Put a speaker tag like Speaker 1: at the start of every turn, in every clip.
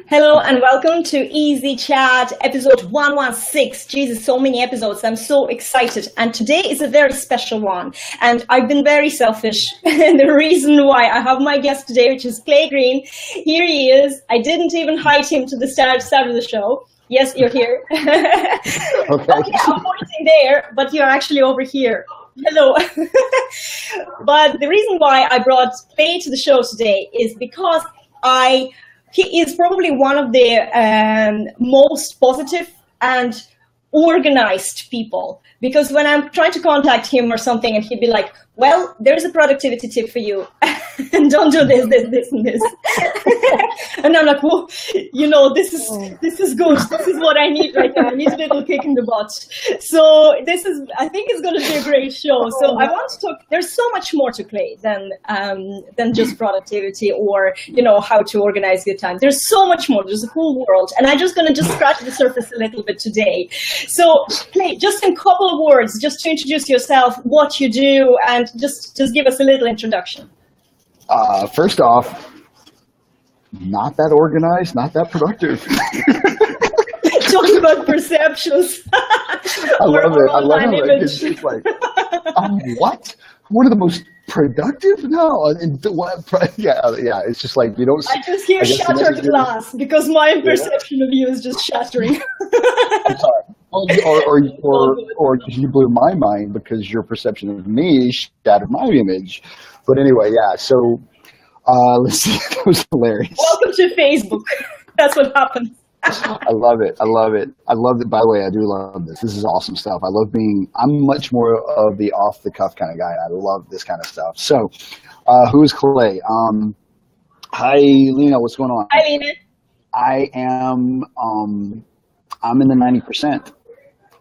Speaker 1: Hello and welcome to Easy Chat, episode 116. Jesus, so many episodes. I'm so excited. And today is a very special one. And I've been very selfish. And the reason why I have my guest today, which is Clay Green. Here he is. I didn't even hide him to the start of the show. Yes, you're here.
Speaker 2: Okay.
Speaker 1: Okay, I'm pointing there, but you're actually over here. Hello. But the reason why I brought Clay to the show today is because he is probably one of the most positive and organized people, because when I'm trying to contact him or something and he'd be like, well, there's a productivity tip for you and don't do this, and this. And I'm like, well, this is good. This is what I need right now. I need a little kick in the butt. So I think it's going to be a great show. So I want to talk, there's so much more to Clay than just productivity or, how to organize your time. There's so much more. There's a whole world. And I'm just going to scratch the surface a little bit today. So Clay, just in a couple of words, just to introduce yourself, what you do, and just give us a little introduction.
Speaker 2: First off, not that organized, not that productive.
Speaker 1: Talking about perceptions.
Speaker 2: I love it. I love it. It's like, what? One of the most productive? No. Yeah. It's just like, you don't.
Speaker 1: I just hear shattered glass because my perception of you is just shattering.
Speaker 2: I'm sorry. Or you blew my mind because your perception of me shattered my image. But anyway, yeah. So let's see. That was hilarious.
Speaker 1: Welcome to Facebook. That's what happens.
Speaker 2: I love it. I love it. By the way, I do love this. This is awesome stuff. I'm much more of the off the cuff kind of guy. I love this kind of stuff. So, who's Clay? Hi, Lena. What's going on?
Speaker 1: Hi, Lena.
Speaker 2: I'm in the 90%.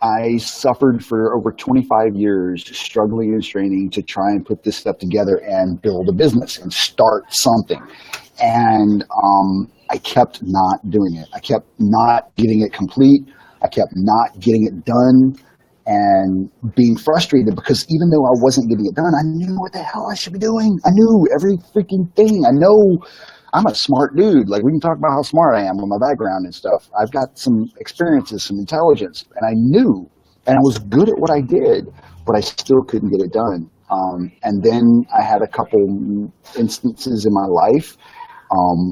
Speaker 2: I suffered for over 25 years, struggling and straining to try and put this stuff together and build a business and start something. And I kept not doing it. I kept not getting it complete. I kept not getting it done and being frustrated because even though I wasn't getting it done, I knew what the hell I should be doing. I knew every freaking thing. I know I'm a smart dude. Like, we can talk about how smart I am with my background and stuff. I've got some experiences, some intelligence, and I knew, and I was good at what I did, but I still couldn't get it done. And then I had a couple instances in my life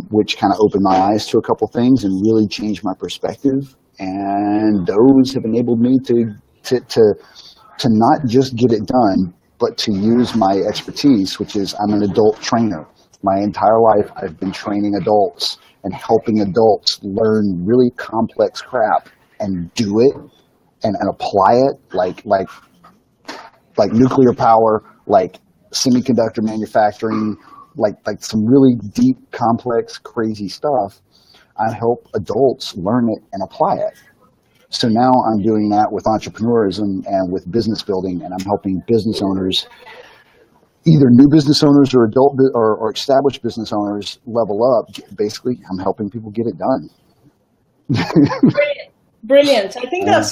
Speaker 2: which kind of opened my eyes to a couple things and really changed my perspective. And those have enabled me to not just get it done, but to use my expertise, which is I'm an adult trainer. My entire life, I've been training adults and helping adults learn really complex crap and do it and apply it like nuclear power, like semiconductor manufacturing, like some really deep, complex, crazy stuff. I help adults learn it and apply it. So now I'm doing that with entrepreneurism and with business building, and I'm helping business owners, either new business owners or adult or established business owners, level up. Basically, I'm helping people get it done.
Speaker 1: Brilliant. I think that's,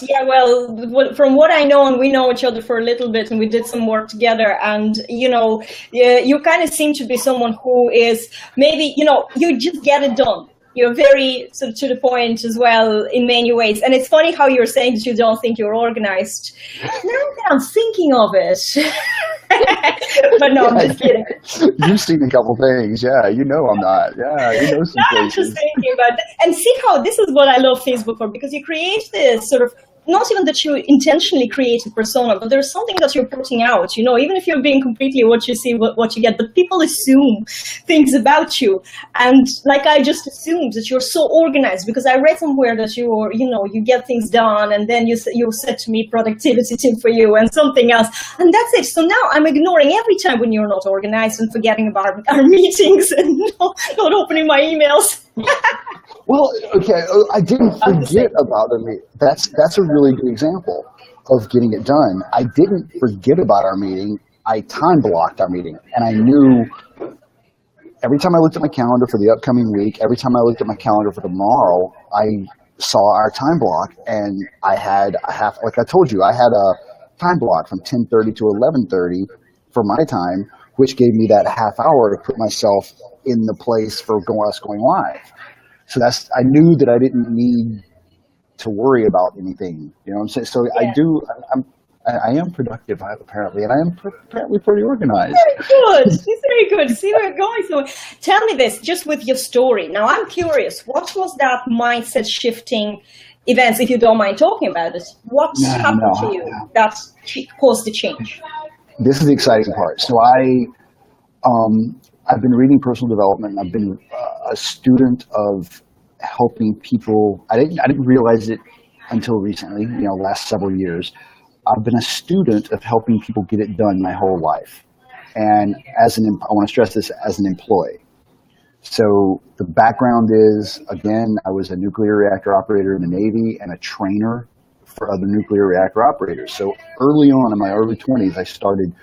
Speaker 1: from what I know, and we know each other for a little bit, and we did some work together, and, you kind of seem to be someone who is maybe, you just get it done. You're very sort of to the point as well in many ways. And it's funny how you're saying that you don't think you're organized. Now that I'm thinking of it. But no, I'm just kidding.
Speaker 2: You've seen a couple things. Yeah, I'm not. Yeah, some
Speaker 1: places. I'm just thinking about that. And see how this is what I love Facebook for, because you create this sort of, not even that you intentionally create a persona, but there's something that you're putting out, even if you're being completely what you see, what you get, but people assume things about you. And like I just assumed that you're so organized, because I read somewhere that you're, you get things done, and then you said to me productivity tip for you and something else. And that's it. So now I'm ignoring every time when you're not organized and forgetting about our meetings and not opening my emails.
Speaker 2: Well, okay, I didn't forget about the meeting. That's a really good example of getting it done. I didn't forget about our meeting. I time blocked our meeting, and I knew every time I looked at my calendar for the upcoming week, every time I looked at my calendar for tomorrow, I saw our time block, and I had like I told you, I had a time block from 10:30 to 11:30 for my time, which gave me that half hour to put myself in the place for us going live. So I knew that I didn't need to worry about anything. You know what I'm saying? So
Speaker 1: Yeah.
Speaker 2: I am productive apparently, and I am apparently pretty organized.
Speaker 1: Very good. It's very good. See where we're going. So tell me this, just with your story. Now I'm curious, what was that mindset shifting events, if you don't mind talking about it? What happened to you that caused the change?
Speaker 2: This is the exciting part. So I've been reading personal development. I've been a student of helping people. I didn't realize it until recently, last several years. I've been a student of helping people get it done my whole life. And I want to stress this, as an employee. So the background is, again, I was a nuclear reactor operator in the Navy and a trainer for other nuclear reactor operators. So early on in my early 20s, I started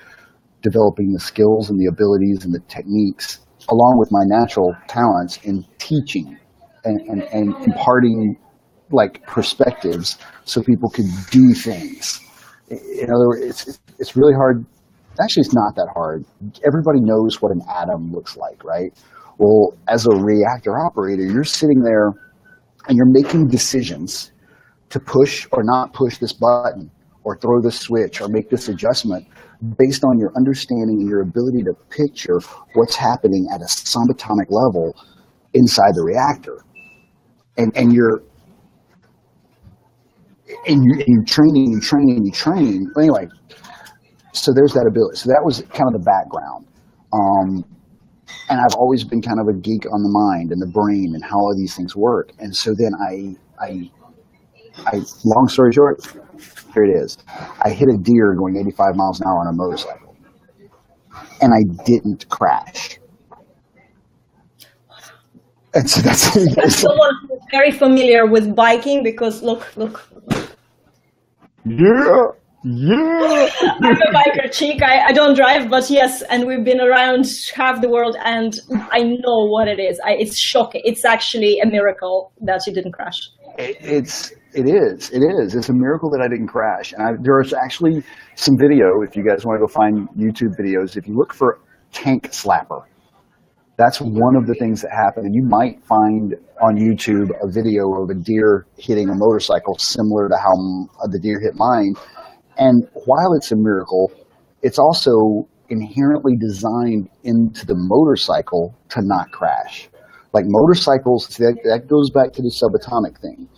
Speaker 2: developing the skills and the abilities and the techniques, along with my natural talents in teaching and imparting perspectives so people could do things. In other words, it's really hard. Actually, it's not that hard. Everybody knows what an atom looks like, right? Well, as a reactor operator, you're sitting there and you're making decisions to push or not push this button or throw this switch or make this adjustment based on your understanding and your ability to picture what's happening at a subatomic level inside the reactor. And you're training. Anyway, so there's that ability. So that was kind of the background. And I've always been kind of a geek on the mind and the brain and how all these things work. And so then I long story short, here it is. I hit a deer going 85 miles an hour on a motorcycle, and I didn't crash. And so that's
Speaker 1: someone who's very familiar with biking, because look.
Speaker 2: Yeah.
Speaker 1: I'm a biker chick. I don't drive, but yes, and we've been around half the world, and I know what it is. It's shocking. It's actually a miracle that you didn't crash.
Speaker 2: It is. It's a miracle that I didn't crash. And there's actually some video, if you guys want to go find YouTube videos, if you look for tank slapper, that's one of the things that happened. And you might find on YouTube a video of a deer hitting a motorcycle similar to how the deer hit mine. And while it's a miracle, it's also inherently designed into the motorcycle to not crash. Like motorcycles, that goes back to the subatomic thing.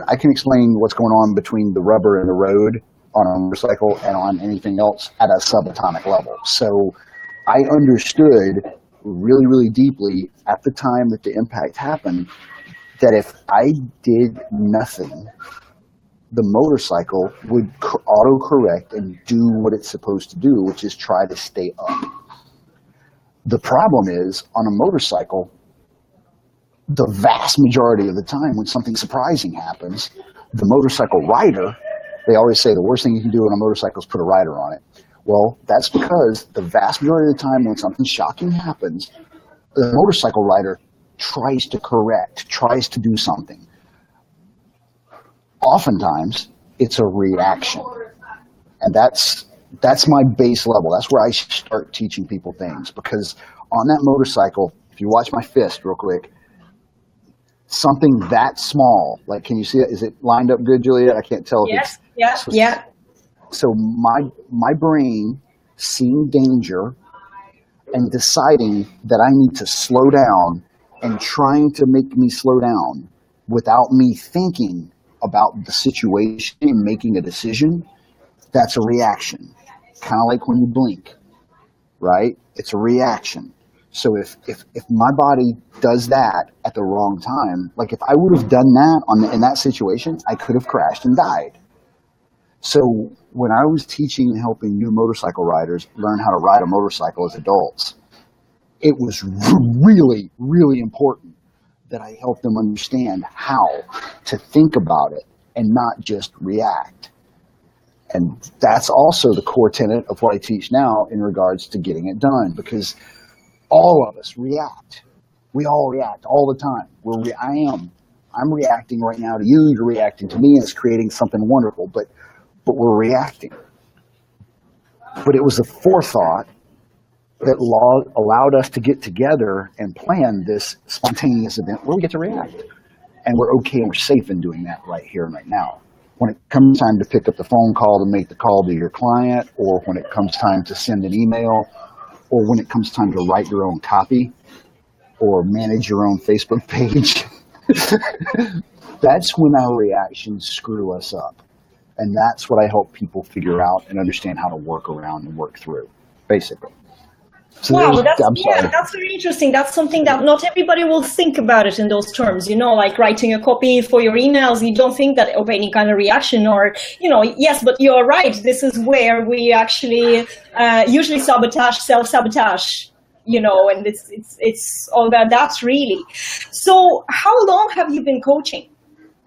Speaker 2: I can explain what's going on between the rubber and the road on a motorcycle and on anything else at a subatomic level. So I understood really, really deeply at the time that the impact happened that if I did nothing, the motorcycle would auto-correct and do what it's supposed to do, which is try to stay up. The problem is, on a motorcycle, the vast majority of the time when something surprising happens, the motorcycle rider, they always say the worst thing you can do on a motorcycle is put a rider on it. Well, that's because the vast majority of the time when something shocking happens, the motorcycle rider tries to correct, tries to do something. Oftentimes, it's a reaction. And that's my base level. That's where I start teaching people things. Because on that motorcycle, if you watch my fist real quick, something that small, like, can you see it? Is it lined up good, Juliette? I can't tell.
Speaker 1: Yes, yeah.
Speaker 2: So my brain seeing danger and deciding that I need to slow down and trying to make me slow down without me thinking about the situation and making a decision, that's a reaction. Kind of like when you blink, right? It's a reaction. So if my body does that at the wrong time, like if I would have done that in that situation, I could have crashed and died. So when I was teaching and helping new motorcycle riders learn how to ride a motorcycle as adults, it was really, really important that I helped them understand how to think about it and not just react. And that's also the core tenet of what I teach now in regards to getting it done, because all of us react. We all react all the time. I'm reacting right now to you, you're reacting to me, and it's creating something wonderful, but we're reacting. But it was the forethought that allowed us to get together and plan this spontaneous event where we get to react. And we're okay and we're safe in doing that right here and right now. When it comes time to pick up the phone call to make the call to your client, or when it comes time to send an email, or when it comes time to write your own copy or manage your own Facebook page, that's when our reactions screw us up. And that's what I help people figure out and understand how to work around and work through, basically. So
Speaker 1: wow, that's very interesting. That's something that not everybody will think about it in those terms, like writing a copy for your emails. You don't think that of any kind of reaction or, yes, but you're right. This is where we actually usually self-sabotage, and it's all about that really. So how long have you been coaching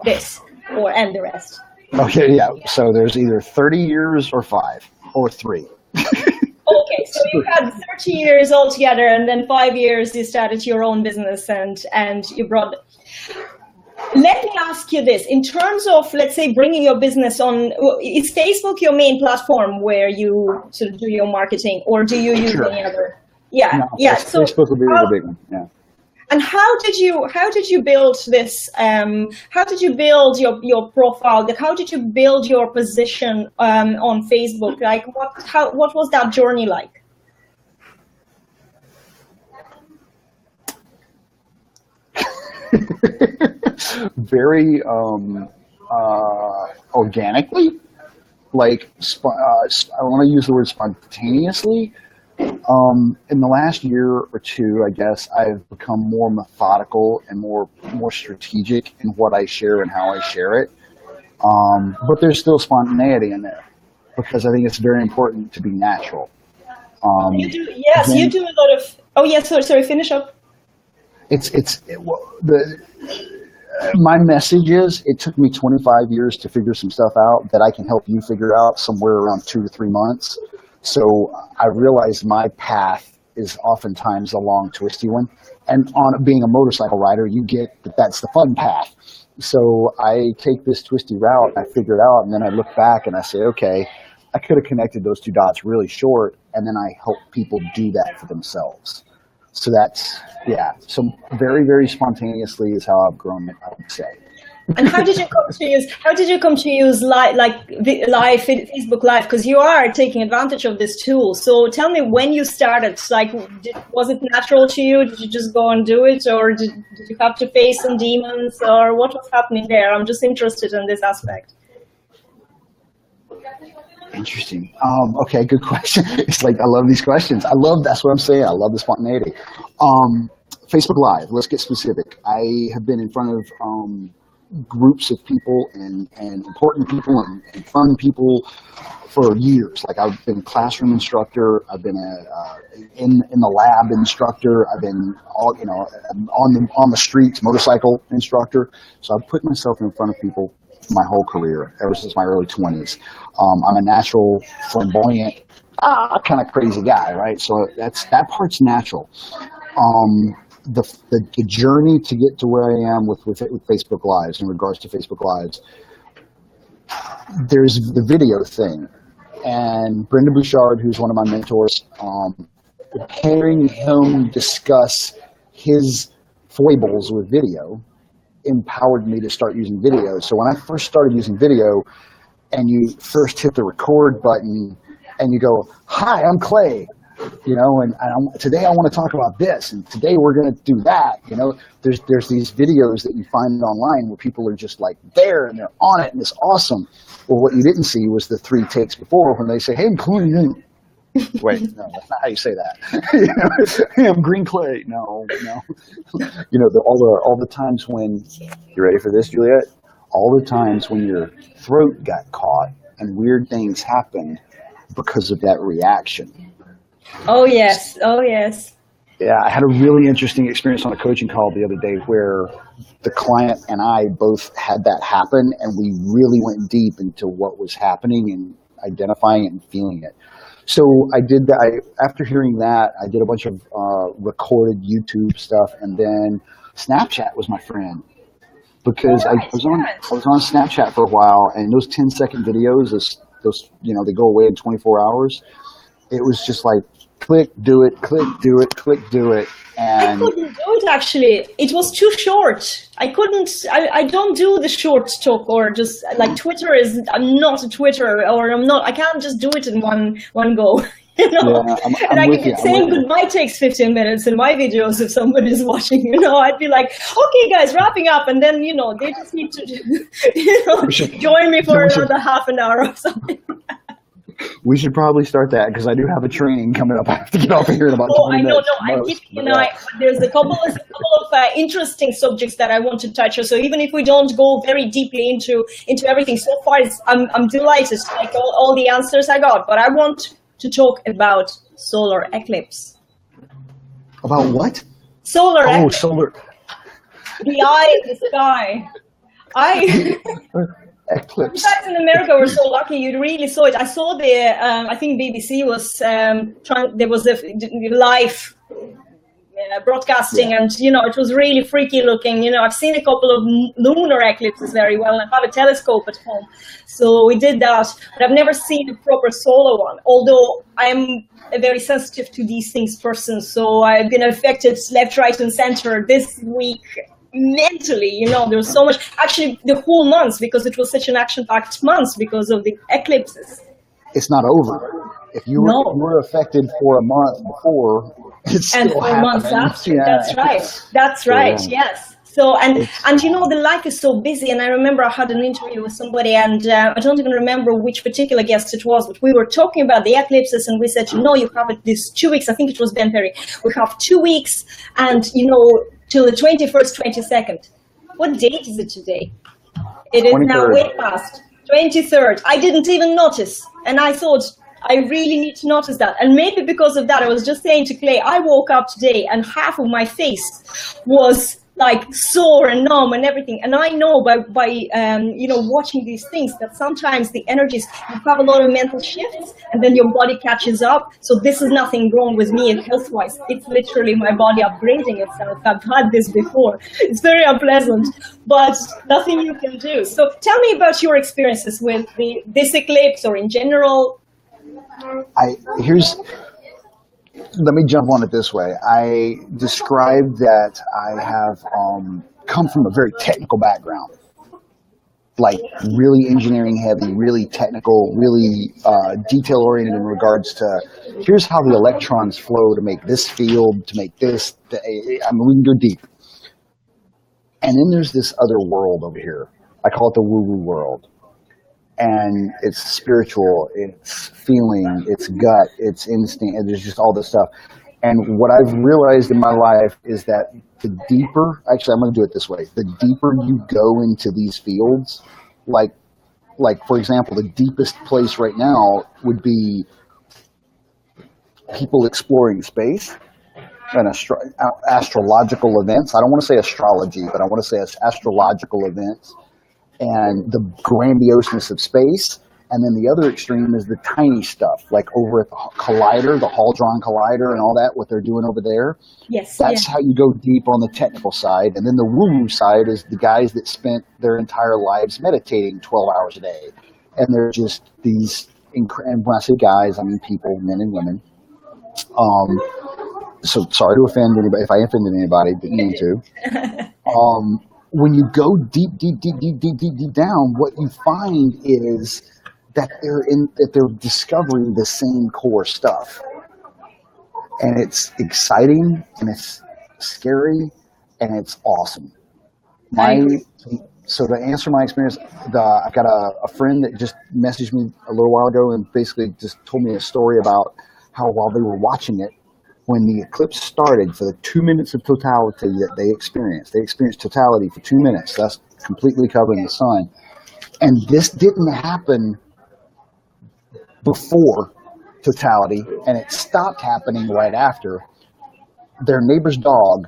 Speaker 1: this and the rest?
Speaker 2: Okay, yeah. So there's either 30 years or 5 or 3.
Speaker 1: Okay, so you had 30 years altogether, and then 5 years you started your own business and you brought. Let me ask you this: in terms of, let's say, bringing your business on, is Facebook your main platform where you sort of do your marketing, or do you use any other? Yeah,
Speaker 2: no,
Speaker 1: yeah.
Speaker 2: So Facebook would be the big one. Yeah.
Speaker 1: And how did you build this? How did you build your profile? How did you build your position on Facebook? Like what was that journey like?
Speaker 2: Very organically. Like I want to use the word spontaneously. In the last year or two, I guess I've become more methodical and more strategic in what I share and how I share it. But there's still spontaneity in there because I think it's very important to be natural.
Speaker 1: You do a lot of. Oh yes, sorry. Finish up.
Speaker 2: My message is it took me 25 years to figure some stuff out that I can help you figure out somewhere around 2 to 3 months. So I realize my path is oftentimes a long, twisty one. And on being a motorcycle rider, you get that's the fun path. So I take this twisty route, I figure it out, and then I look back and I say, okay, I could have connected those 2 dots really short, and then I help people do that for themselves. So that's, so very, very spontaneously is how I've grown it, I would say.
Speaker 1: And how did you come to use Facebook Live? Because you are taking advantage of this tool. So tell me when you started. Like, was it natural to you? Did you just go and do it, or did you have to face some demons, or what was happening there? I'm just interested in this aspect.
Speaker 2: Interesting. Okay, good question. It's like I love these questions. That's what I'm saying. I love the spontaneity. Facebook Live. Let's get specific. I have been in front of groups of people and important people and fun people for years. Like I've been a classroom instructor, I've been in the lab instructor, I've been on the streets motorcycle instructor. So I've put myself in front of people my whole career, ever since my early 20s. I'm a natural, flamboyant, kind of crazy guy, right? So that part's natural. The journey to get to where I am with Facebook Lives, in regards to Facebook Lives, there's the video thing. And Brenda Bouchard, who's one of my mentors, hearing him discuss his foibles with video empowered me to start using video. So when I first started using video, and you first hit the record button, and you go, "Hi, I'm Clay," and today I want to talk about this, and today we're going to do that. There's these videos that you find online where people are just like there and they're on it and it's awesome. Well, what you didn't see was the 3 takes before when they say, "Hey, I'm Clay." Wait, no, that's not how you say that. Hey, I'm Green Clay. No. All the times when, you ready for this, Juliette? All the times when your throat got caught and weird things happened because of that reaction.
Speaker 1: Oh, yes. Oh, yes.
Speaker 2: Yeah, I had a really interesting experience on a coaching call the other day where the client and I both had that happen, and we really went deep into what was happening and identifying it and feeling it. So I did that. After hearing that, I did a bunch of recorded YouTube stuff, and then Snapchat was my friend, because I was on Snapchat for a while, and those 10-second videos, those they go away in 24 hours. It was just like click, do it, click, do it, click, do it.
Speaker 1: I
Speaker 2: And
Speaker 1: couldn't do it actually. It was too short. I couldn't. I don't do the short talk or just like Twitter is. I'm not a Twitter or I'm not. I can't just do it in one go. You know,
Speaker 2: yeah,
Speaker 1: and
Speaker 2: I'm with you. I'm
Speaker 1: saying
Speaker 2: with you.
Speaker 1: goodbye takes 15 minutes in my videos if somebody's watching. You know, I'd be like, okay, guys, wrapping up, and then they just need to, join me for another half an hour or something.
Speaker 2: We should probably start that because I do have a training coming up. I have to get off of here in about 20
Speaker 1: I know,
Speaker 2: minutes.
Speaker 1: no, I'm keeping an eye. There's a couple of interesting subjects that I want to touch on. So even if we don't go very deeply into everything, so far I'm delighted, like all the answers I got. But I want to talk about solar eclipse.
Speaker 2: About what?
Speaker 1: Solar eclipse.
Speaker 2: Solar.
Speaker 1: The eye in the sky.
Speaker 2: Eclipse.
Speaker 1: You guys in America were so lucky. You really saw it. I saw I think BBC was there was a live broadcasting, and it was really freaky looking. I've seen a couple of lunar eclipses very well, and I have a telescope at home, so we did that. But I've never seen a proper solar one. Although I'm a very sensitive to these things person, so I've been affected left, right, and center this week. Mentally, there was so much, actually the whole month, because it was such an action-packed month because of the eclipses.
Speaker 2: It's not over. If you were affected for a month before, it's still
Speaker 1: and 4 months after. Yeah. That's right. Yes. So and the life is so busy. And I remember I had an interview with somebody, and I don't even remember which particular guest it was, but we were talking about the eclipses, and we said, you have this 2 weeks. I think it was Ben Perry. We have 2 weeks, and till the 21st, 22nd. What date is it today? It is 23rd. Now way past. 23rd. I didn't even notice. And I thought, I really need to notice that. And maybe because of that, I was just saying to Clay, I woke up today and half of my face was like sore and numb and everything. And I know by watching these things that sometimes the energies, you have a lot of mental shifts and then your body catches up. So this is nothing wrong with me health-wise. It's literally my body upgrading itself. I've had this before. It's very unpleasant, but nothing you can do. So tell me about your experiences with this eclipse or in general.
Speaker 2: Let me jump on it this way. I described that I have come from a very technical background, like really engineering heavy, really technical, really detail oriented in regards to here's how the electrons flow to make this field, to make this. We can go deep. And then there's this other world over here. I call it the woo-woo world. And it's spiritual, it's feeling, it's gut, it's instinct, and there's just all this stuff. And what I've realized in my life is that the deeper, actually I'm going to do it this way, the deeper you go into these fields, like for example, the deepest place right now would be people exploring space and astrological events. I don't want to say astrology, but I want to say astrological events. And the grandioseness of space, and then the other extreme is the tiny stuff, like over at the collider, the Hadron Collider and all that, what they're doing over there.
Speaker 1: Yes.
Speaker 2: That's how you go deep on the technical side. And then the woo-woo side is the guys that spent their entire lives meditating 12 hours a day. And they're just these, and when I say guys, I mean people, men and women. So sorry to offend anybody, if I offended anybody, didn't mean to. When you go deep down, what you find is that they're discovering the same core stuff, and it's exciting and it's scary and it's awesome. So to answer my experience, I got a friend that just messaged me a little while ago and basically just told me a story about how while they were watching it, when the eclipse started, for the 2 minutes of totality that they experienced totality for 2 minutes. That's completely covering the sun. And this didn't happen before totality, and it stopped happening right after. Their neighbor's dog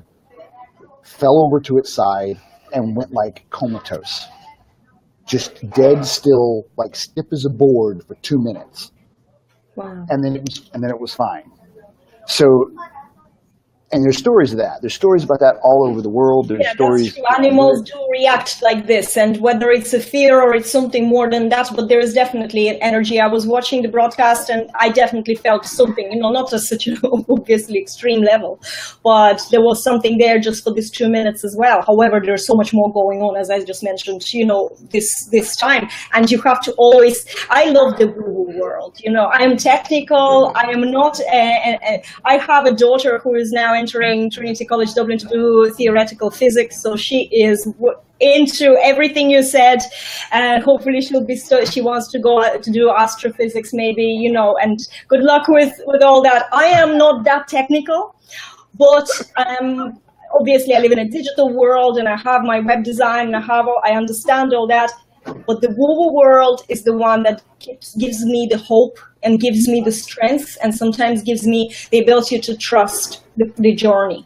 Speaker 2: fell over to its side and went like comatose. Just dead still, like stiff as a board for 2 minutes.
Speaker 1: Wow.
Speaker 2: And then it was fine. So And there's stories of that. There's stories about that all over the world. There's stories.
Speaker 1: That's true. Animals do react like this, and whether it's a fear or it's something more than that, but there is definitely an energy. I was watching the broadcast, and I definitely felt something. Not at such an obviously extreme level, but there was something there just for these 2 minutes as well. However, there's so much more going on, as I just mentioned. This time, and you have to always. I love the woo-woo world. I am technical. I am not. I have a daughter who is now entering Trinity College Dublin to do theoretical physics, so she is into everything you said, and hopefully she wants to go to do astrophysics maybe, and good luck with all that. I am not that technical, but obviously I live in a digital world, and I have my web design, and I understand all that. But the woo-woo world is the one that gives me the hope and gives me the strength, and sometimes gives me the ability to trust the journey,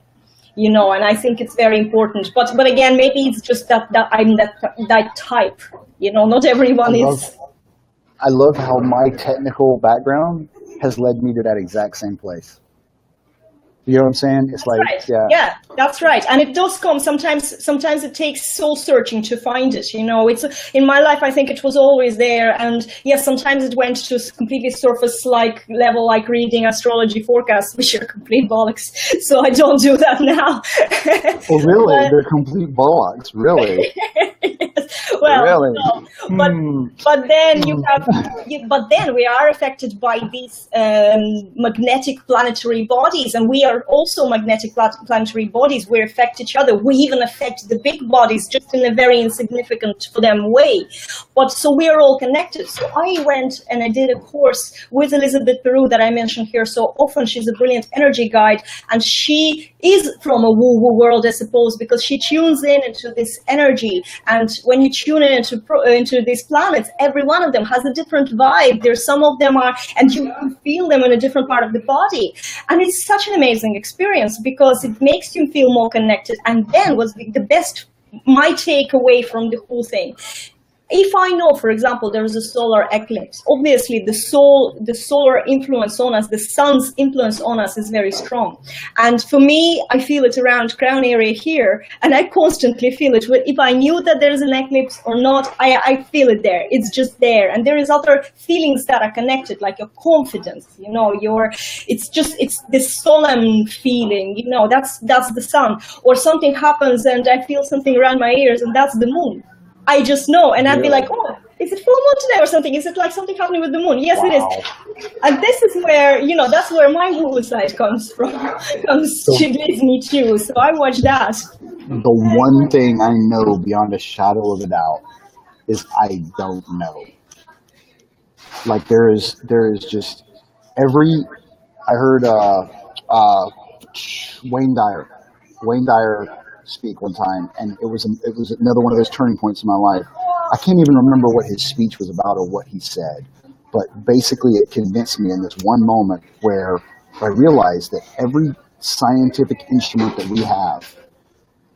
Speaker 1: and I think it's very important. But again, maybe it's just that I'm that type, not everyone is.
Speaker 2: I love how my technical background has led me to that exact same place. You know what I'm saying? It's
Speaker 1: that's right. Yeah, that's right. And it does come sometimes it takes soul searching to find it. It's in my life, I think it was always there. And yes, sometimes it went to completely surface like level, like reading astrology forecasts, which are complete bollocks. So I don't do that now.
Speaker 2: Oh, really? They're complete bollocks, really?
Speaker 1: Yes. Well,
Speaker 2: really?
Speaker 1: No. But then but then we are affected by these magnetic planetary bodies, and we are also magnetic planetary bodies. We affect each other. We even affect the big bodies, just in a very insignificant for them way. But so we are all connected. So I went and I did a course with Elizabeth Peru that I mentioned here so often. She's a brilliant energy guide, and she is from a woo-woo world, I suppose, because she tunes in into this energy. And when you tune in into these planets, every one of them has a different vibe. There's some of them are, and you feel them in a different part of the body. And it's such an amazing experience because it makes you feel more connected. And then was the best, my takeaway from the whole thing. If I know, for example, there is a solar eclipse, obviously the solar influence on us, the sun's influence on us is very strong. And for me, I feel it around crown area here, and I constantly feel it. If I knew that there is an eclipse or not, I feel it there. It's just there. And there is other feelings that are connected, like your confidence, it's this solemn feeling, that's the sun. Or something happens and I feel something around my ears, and that's the moon. I just know, and I'd be like, oh, is it full moon today or something? Is it like something happening with the moon? Yes, It is. And this is where, that's where my woo side comes from. She leads me to, so I watch that.
Speaker 2: The one thing I know beyond a shadow of a doubt is I don't know. Like there is just I heard Wayne Dyer speak one time, and it was another one of those turning points in my life. I can't even remember what his speech was about or what he said, but basically it convinced me in this one moment where I realized that every scientific instrument that we have,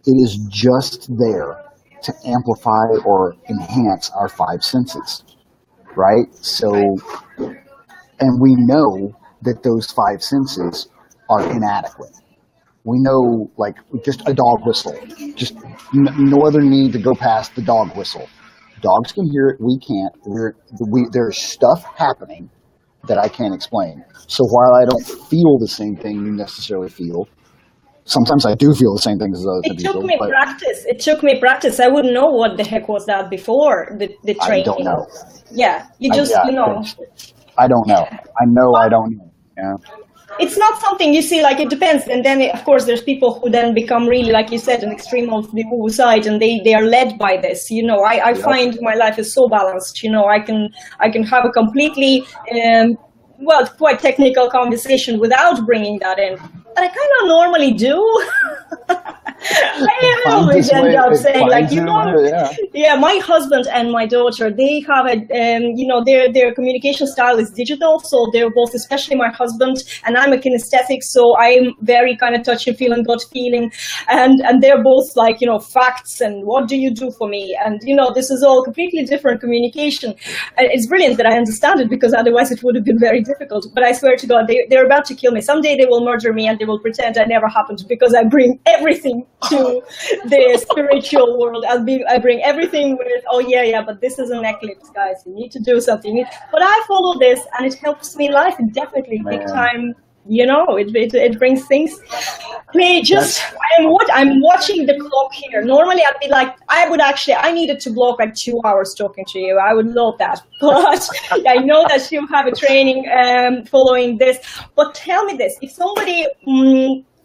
Speaker 2: it is just there to amplify or enhance our five senses, right? So, and we know that those five senses are inadequate. We know, like, just a dog whistle, just no other need to go past the dog whistle. Dogs can hear it, we can't. There's stuff happening that I can't explain. So while I don't feel the same thing you necessarily feel, sometimes I do feel the same things as other people.
Speaker 1: It took me practice. I wouldn't know what the heck was that before the training.
Speaker 2: I don't know.
Speaker 1: Yeah,
Speaker 2: I don't know. I know I don't know. Yeah.
Speaker 1: It's not something you see, like it depends. And then, of course, there's people who then become really, like you said, an extreme of the woo side, and they are led by this. I find my life is so balanced. I can have a completely, quite technical conversation without bringing that in. But I kind of normally do. I always end up saying, like, my husband and my daughter, they have their communication style is digital. So they're both, especially my husband, and I'm a kinesthetic. So I'm very kind of touch and feel and gut feeling. And they're both like, facts and what do you do for me? And, this is all completely different communication. And it's brilliant that I understand it, because otherwise it would have been very difficult. But I swear to God, they're about to kill me. Someday they will murder me and they will pretend I never happened, because I bring everything to the spiritual world. I bring everything with, but this is an eclipse, guys. You need to do something. But I follow this and it helps me in life. It definitely big time. It brings things. I'm watching the clock here. Normally I'd be like, I needed to block like 2 hours talking to you. I would love that. But I know that you have a training following this. But tell me this, if somebody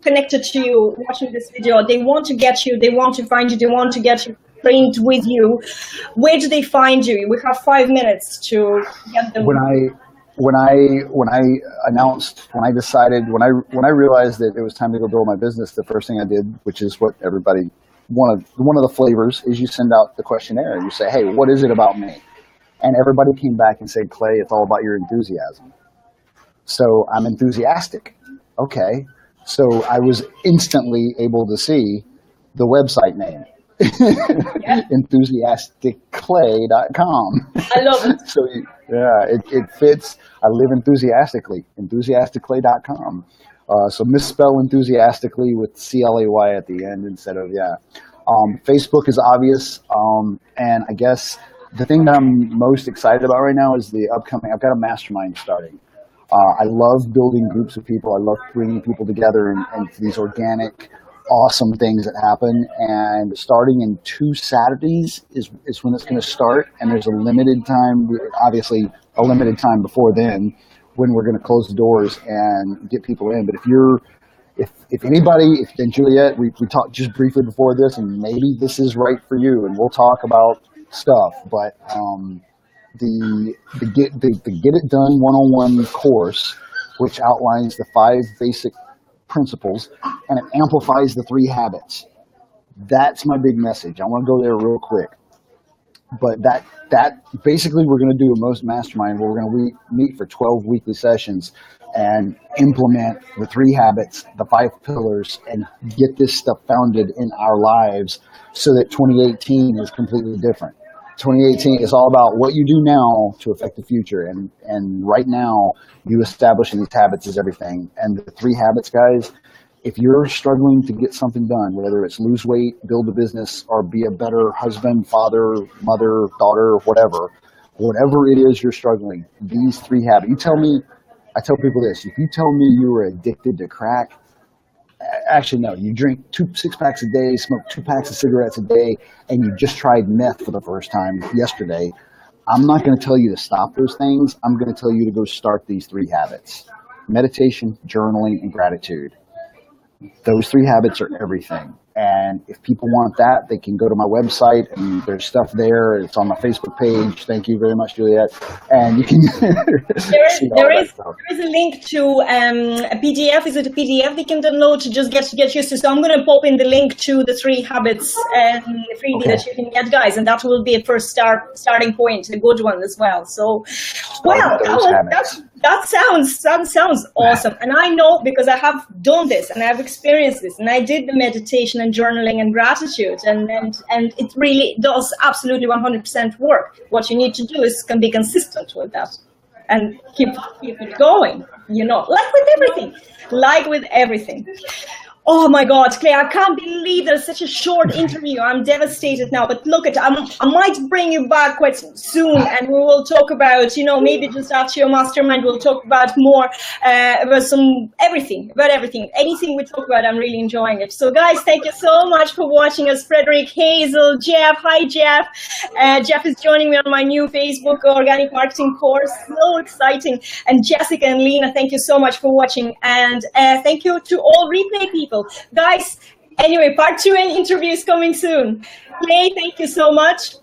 Speaker 1: connected to you watching this video, they want to get you, they want to find you, they want to get you trained with you, where do they find you? We have 5 minutes to get them.
Speaker 2: When I realized that it was time to go build my business, the first thing I did, which is what everybody, one of the flavors, is you send out the questionnaire. You say, hey, what is it about me? And everybody came back and said, Clay, it's all about your enthusiasm. So I'm enthusiastic. Okay. So I was instantly able to see the website name. enthusiasticclay.com.
Speaker 1: I love it.
Speaker 2: So it fits. I live enthusiastically.com. So misspell enthusiastically with CLAY at the end instead of Facebook is obvious. And I guess the thing that I'm most excited about right now is I've got a mastermind starting. I love building groups of people. I love bringing people together and these organic, awesome things that happen. And starting in 2 Saturdays is when it's going to start. And there's a limited time, obviously a limited time before then, when we're going to close the doors and get people in. But if anybody, and Juliette, we talked just briefly before this, and maybe this is right for you, and we'll talk about stuff. But the Get It Done one-on-one course, which outlines the 5 basic principles, and it amplifies the 3 habits. That's my big message. I want to go there real quick. But that basically, we're going to do a mastermind where we're going to meet for 12 weekly sessions and implement the 3 habits, the 5 pillars, and get this stuff founded in our lives so that 2018 is completely different. 2018 is all about what you do now to affect the future. And right now, you establishing these habits is everything. And the 3 habits, guys, if you're struggling to get something done, whether it's lose weight, build a business, or be a better husband, father, mother, daughter, whatever it is you're struggling, these 3 habits. I tell people this, if you tell me you were addicted to crack, actually, no, you drink 2 6-packs a day, smoke 2 packs of cigarettes a day, and you just tried meth for the first time yesterday, I'm not going to tell you to stop those things. I'm going to tell you to go start these 3 habits: meditation, journaling, and gratitude. Those 3 habits are everything. And if people want that, they can go to my website, and there's stuff there. It's on my Facebook page. Thank you very much, Juliette. And you can
Speaker 1: there is a link to a PDF. Is it a PDF they can download to just get used to? So I'm going to pop in the link to the 3 habits and the freebie that you can get, guys. And that will be a first starting point, a good one as well. So, that sounds awesome. And I know, because I have done this and I've experienced this, and I did the meditation and journaling and gratitude, and it really does absolutely 100% work. What you need to do is be consistent with that and keep it going, like with everything. Oh my God, Clay, I can't believe there's such a short interview. I'm devastated now. But look, I might bring you back quite soon, and we will talk about, maybe just after your mastermind, we'll talk about more about everything. Anything we talk about, I'm really enjoying it. So guys, thank you so much for watching us. Frederick, Hazel, Jeff. Hi, Jeff. Jeff is joining me on my new Facebook organic marketing course. So exciting. And Jessica and Lena, thank you so much for watching. And thank you to all replay people. Guys, anyway, part 2 interview is coming soon. Clay, thank you so much.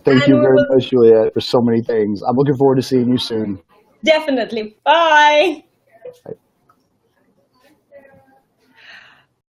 Speaker 2: Thank you very much, Juliette, for so many things. I'm looking forward to seeing you soon.
Speaker 1: Definitely. Bye.
Speaker 2: Bye.